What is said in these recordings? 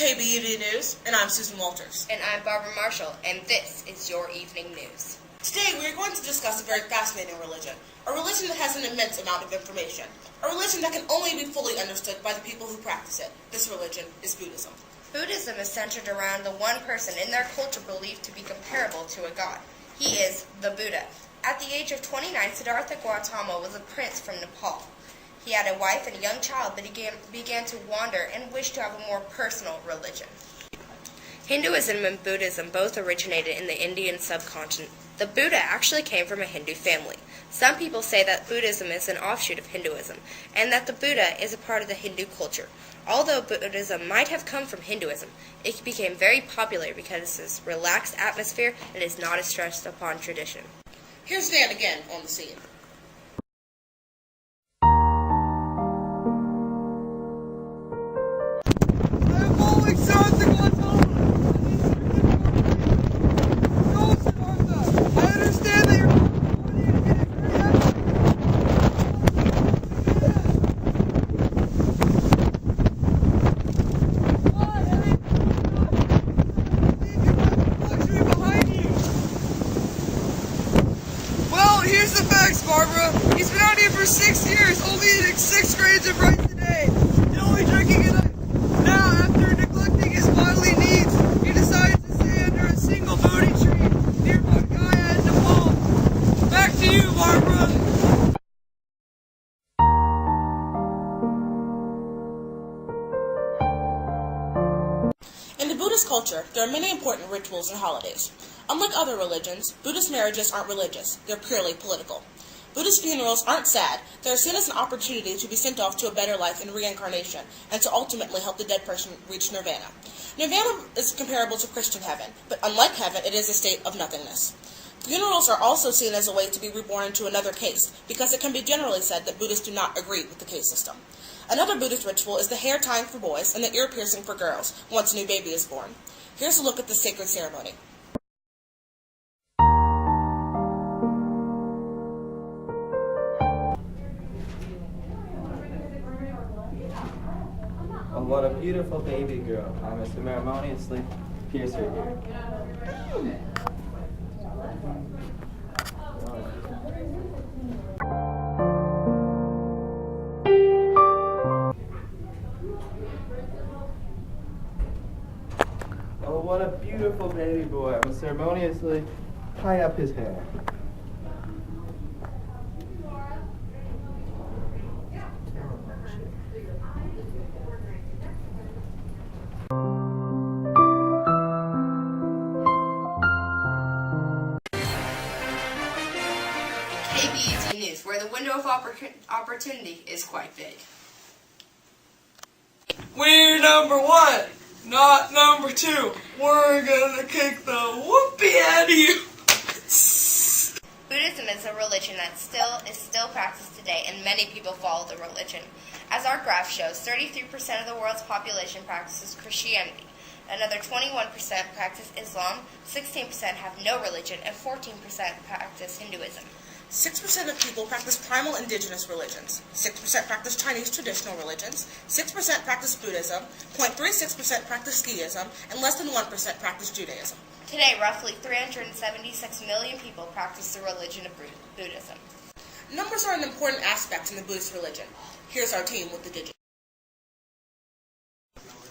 KBUD News, and I'm Susan Walters. And I'm Barbara Marshall, and this is your evening news. Today we are going to discuss a very fascinating religion, a religion that has an immense amount of information, a religion that can only be fully understood by the people who practice it. This religion is Buddhism. Buddhism is centered around the one person in their culture believed to be comparable to a god. He is the Buddha. At the age of 29, Siddhartha Gautama was a prince from Nepal. He had a wife and a young child, but he began to wander and wished to have a more personal religion. Hinduism and Buddhism both originated in the Indian subcontinent. The Buddha actually came from a Hindu family. Some people say that Buddhism is an offshoot of Hinduism, and that the Buddha is a part of the Hindu culture. Although Buddhism might have come from Hinduism, it became very popular because of its relaxed atmosphere and is not a stressed upon tradition. Here's Dan again on the scene. Here's the facts, Barbara. He's been out here for 6 years, only eating 6 grains of rice a day, and only drinking enough. Now, after neglecting his bodily needs, he decides to stay under a single Bodhi tree near Mount Gaya in Nepal. Back to you, Barbara. In the Buddhist culture, there are many important rituals and holidays. Unlike other religions, Buddhist marriages aren't religious, they're purely political. Buddhist funerals aren't sad, they're seen as an opportunity to be sent off to a better life in reincarnation, and to ultimately help the dead person reach nirvana. Nirvana is comparable to Christian heaven, but unlike heaven, it is a state of nothingness. Funerals are also seen as a way to be reborn into another caste, because it can be generally said that Buddhists do not agree with the caste system. Another Buddhist ritual is the hair tying for boys and the ear piercing for girls once a new baby is born. Here's a look at the sacred ceremony. Oh, what a beautiful baby girl. I must ceremoniously pierce her ear. Oh, what a beautiful baby boy. I must ceremoniously tie up his hair. KBUD News, where the window of opportunity is quite big. We're number 1, not number 2. We're gonna kick the whoopee out of you. Buddhism is a religion that is still practiced today, and many people follow the religion. As our graph shows, 33% of the world's population practices Christianity. Another 21% practice Islam, 16% have no religion, and 14% practice Hinduism. 6% of people practice primal indigenous religions, 6% practice Chinese traditional religions, 6% practice Buddhism, 0.36% practice Skiism, and less than 1% practice Judaism. Today, roughly 376 million people practice the religion of Buddhism. Numbers are an important aspect in the Buddhist religion. Here's our team with the digits.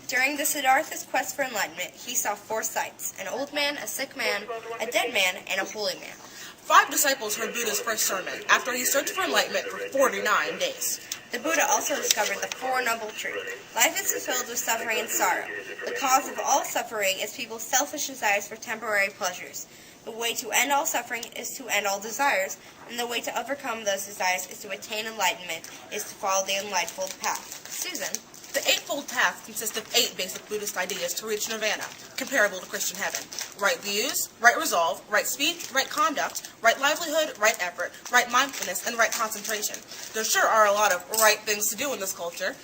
During the Siddhartha's quest for enlightenment, he saw 4 sights: an old man, a sick man, a dead man, and a holy man. 5 disciples heard Buddha's first sermon after he searched for enlightenment for 49 days. The Buddha also discovered the Four Noble Truths. Life is filled with suffering and sorrow. The cause of all suffering is people's selfish desires for temporary pleasures. The way to end all suffering is to end all desires, and the way to overcome those desires is to attain enlightenment, is to follow the Enlightful Path. Susan? The Eightfold Path consists of 8 basic Buddhist ideas to reach nirvana, comparable to Christian heaven. Right views, right resolve, right speech, right conduct, right livelihood, right effort, right mindfulness, and right concentration. There sure are a lot of right things to do in this culture.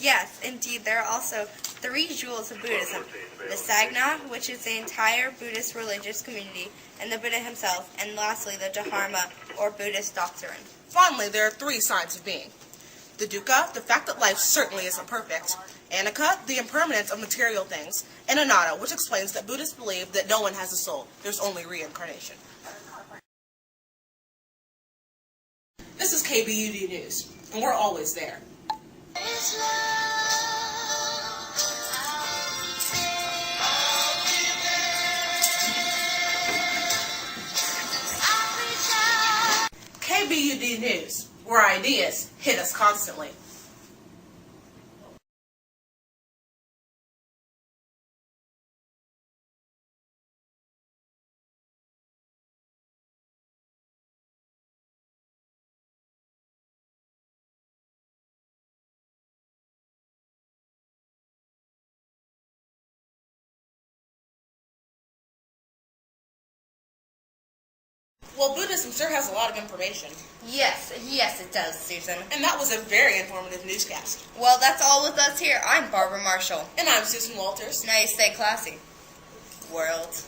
Yes, indeed, there are also 3 jewels of Buddhism: the Sangha, which is the entire Buddhist religious community, and the Buddha himself, and lastly, the Dharma, or Buddhist doctrine. Finally, there are 3 signs of being. The dukkha, the fact that life certainly isn't perfect. Anika, the impermanence of material things, and Anatta, which explains that Buddhists believe that no one has a soul, there's only reincarnation. This is KBUD News, and we're always there. KBUD News, where ideas hit us constantly. Well, Buddhism sure has a lot of information. Yes, it does, Susan. And that was a very informative newscast. Well, that's all with us here. I'm Barbara Marshall. And I'm Susan Walters. Now you stay classy. World.